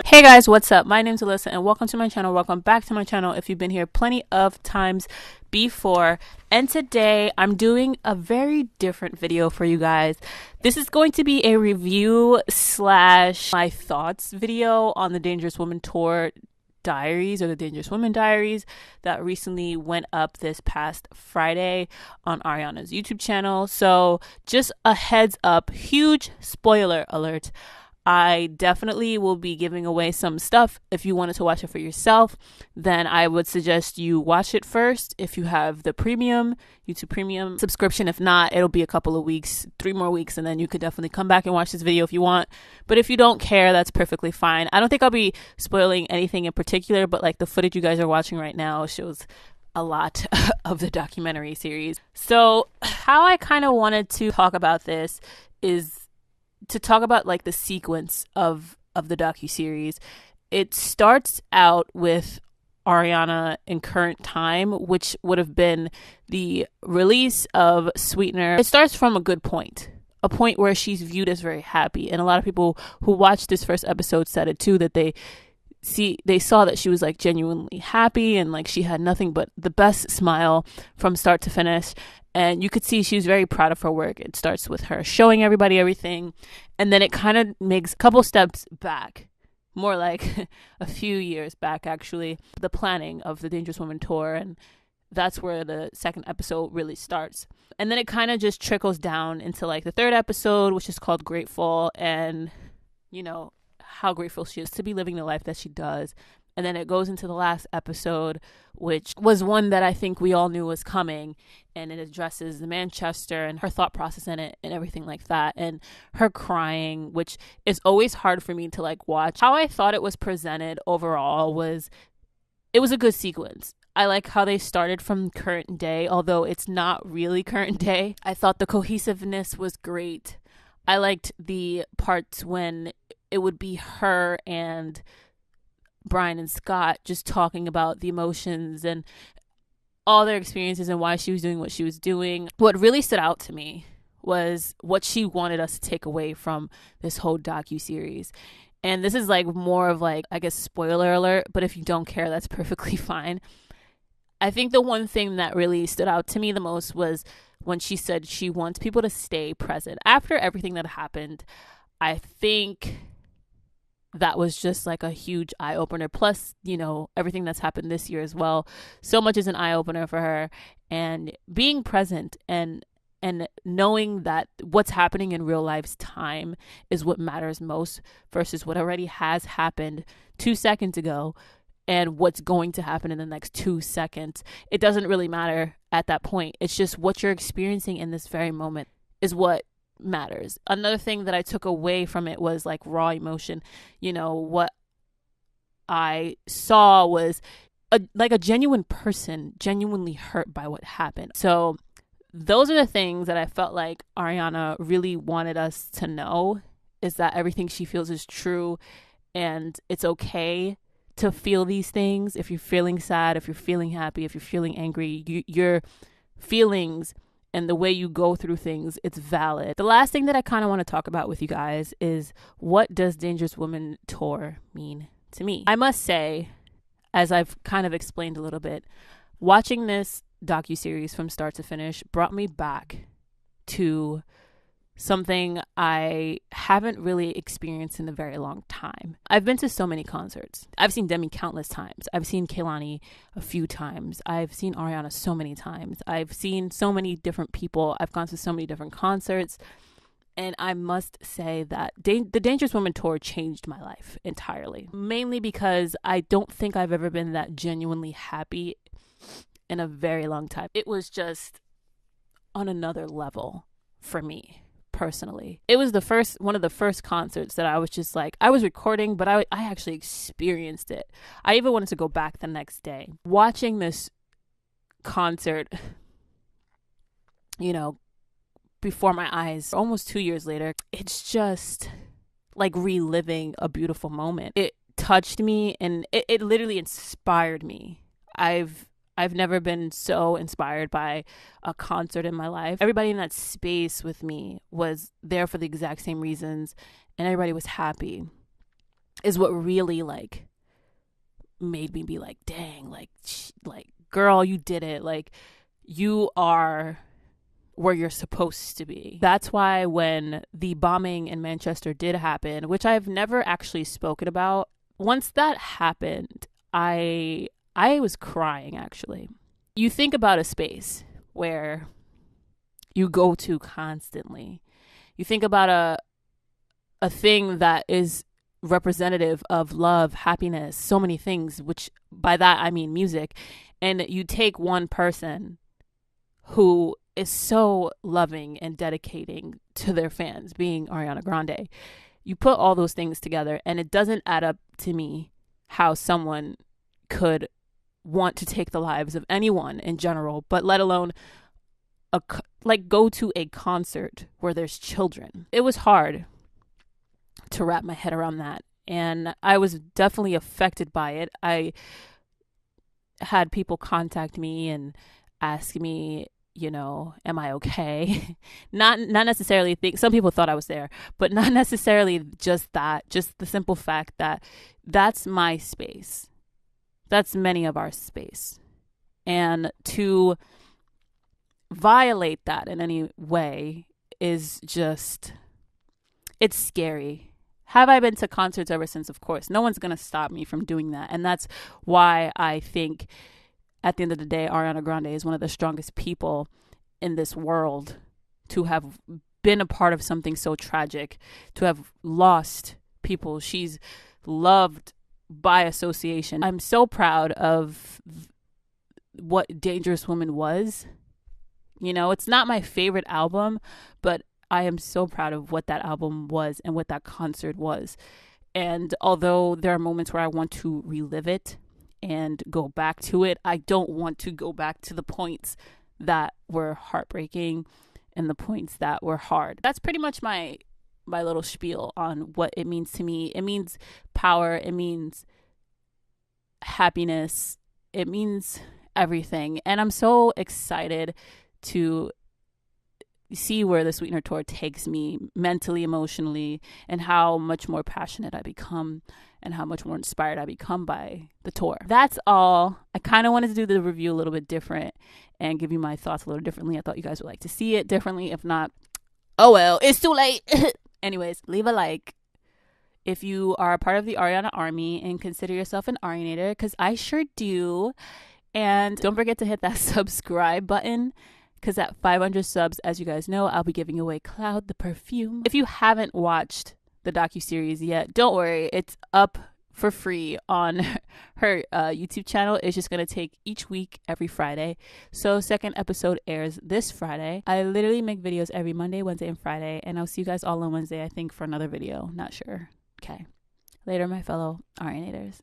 Hey guys, what's up? My name's Alyssa and welcome to my channel. Welcome back to my channel if you've been here plenty of times before. And today I'm doing a very different video for you guys. This is going to be a review slash my thoughts video on the Dangerous Woman Tour Diaries, or the Dangerous Woman Diaries, that recently went up this past Friday on Ariana's YouTube channel. So just a heads up, huge spoiler alert. I definitely will be giving away some stuff. If you wanted to watch it for yourself, then I would suggest you watch it first if you have the premium, YouTube premium subscription. If not, it'll be a couple of weeks, 3 more weeks, and then you could definitely come back and watch this video if you want. But if you don't care, that's perfectly fine. I don't think I'll be spoiling anything in particular, but like the footage you guys are watching right now shows a lot of the documentary series. So how I kind of wanted to talk about this is to talk about like the sequence of the docuseries. It starts out with Ariana in current time, which would have been the release of Sweetener. It starts from a good point, a point where she's viewed as very happy, and a lot of people who watched this first episode said it too, that they saw that she was like genuinely happy and like she had nothing but the best smile from start to finish. And you could see she was very proud of her work. It starts with her showing everybody everything. And then it kind of makes a couple steps back, more like a few years back, actually, the planning of the Dangerous Woman Tour. And that's where the second episode really starts. And then it kind of just trickles down into like the third episode, which is called Grateful. And, you know, how grateful she is to be living the life that she does. And then it goes into the last episode, which was one that I think we all knew was coming. And it addresses the Manchester and her thought process in it and everything like that. And her crying, which is always hard for me to like watch. How I thought it was presented overall was, it was a good sequence. I like how they started from current day, although it's not really current day. I thought the cohesiveness was great. I liked the parts when it would be her and Brian and Scott just talking about the emotions and all their experiences and why she was doing what she was doing. What really stood out to me was what she wanted us to take away from this whole docuseries. And this is like more of like, I guess, spoiler alert, but if you don't care, that's perfectly fine. I think the one thing that really stood out to me the most was when she said she wants people to stay present. After everything that happened, I think that was just like a huge eye-opener. Plus, you know, everything that's happened this year as well. So much is an eye-opener for her. And being present and knowing that what's happening in real life's time is what matters most versus what already has happened 2 seconds ago and what's going to happen in the next 2 seconds. It doesn't really matter at that point. It's just what you're experiencing in this very moment is what matters. Another thing that I took away from it was like raw emotion. You know, what I saw was a genuine person genuinely hurt by what happened. So those are the things that I felt like Ariana really wanted us to know, is that everything she feels is true and it's okay to feel these things. If you're feeling sad, if you're feeling happy, if you're feeling angry, your feelings and the way you go through things, it's valid. The last thing that I kind of want to talk about with you guys is, what does Dangerous Woman Tour mean to me? I must say, as I've kind of explained a little bit, watching this docuseries from start to finish brought me back to something I haven't really experienced in a very long time. I've been to so many concerts. I've seen Demi countless times. I've seen Kehlani a few times. I've seen Ariana so many times. I've seen so many different people. I've gone to so many different concerts. And I must say that the Dangerous Woman Tour changed my life entirely. Mainly because I don't think I've ever been that genuinely happy in a very long time. It was just on another level for me. Personally, it was one of the first concerts that I was just like, I was recording, but I actually experienced it. I even wanted to go back the next day. Watching this concert, you know, before my eyes, almost 2 years later, it's just like reliving a beautiful moment. It touched me and it literally inspired me. I've never been so inspired by a concert in my life. Everybody in that space with me was there for the exact same reasons, and everybody was happy. is what really like made me be like, dang, like girl, you did it. Like you are where you're supposed to be. That's why when the bombing in Manchester did happen, which I've never actually spoken about, once that happened, I was crying actually. You think about a space where you go to constantly. You think about a thing that is representative of love, happiness, so many things, which by that I mean music, and you take one person who is so loving and dedicating to their fans, being Ariana Grande. You put all those things together and it doesn't add up to me how someone could want to take the lives of anyone in general, but let alone like go to a concert where there's children. It was hard to wrap my head around that, and I was definitely affected by it. I had people contact me and ask me, you know, am I okay? not necessarily think, some people thought I was there, but not necessarily just that, just the simple fact that that's my space. That's many of our space. And to violate that in any way is just, it's scary. Have I been to concerts ever since? Of course. No one's going to stop me from doing that. And that's why I think at the end of the day, Ariana Grande is one of the strongest people in this world to have been a part of something so tragic, to have lost people she's loved by association. I'm so proud of what Dangerous Woman was. You know, it's not my favorite album, but I am so proud of what that album was and what that concert was. And although there are moments where I want to relive it and go back to it, I don't want to go back to the points that were heartbreaking and the points that were hard. That's pretty much my little spiel on what it means to me. It means power. It means happiness. It means everything. And I'm so excited to see where the Sweetener tour takes me mentally, emotionally, and how much more passionate I become and how much more inspired I become by the tour. That's all. I kind of wanted to do the review a little bit different and give you my thoughts a little differently. I thought you guys would like to see it differently. If not, oh well, it's too late. Anyways, leave a like if you are a part of the Ariana Army and consider yourself an Arianator, because I sure do. And don't forget to hit that subscribe button, because at 500 subs, as you guys know, I'll be giving away Cloud the perfume. If you haven't watched the docuseries yet, don't worry. It's up for free on her YouTube channel. It's just going to take each week, every Friday. So second episode airs this Friday. I literally make videos every Monday, Wednesday, and Friday. And I'll see you guys all on Wednesday, I think, for another video. Not sure. Okay. Later, my fellow Arianators.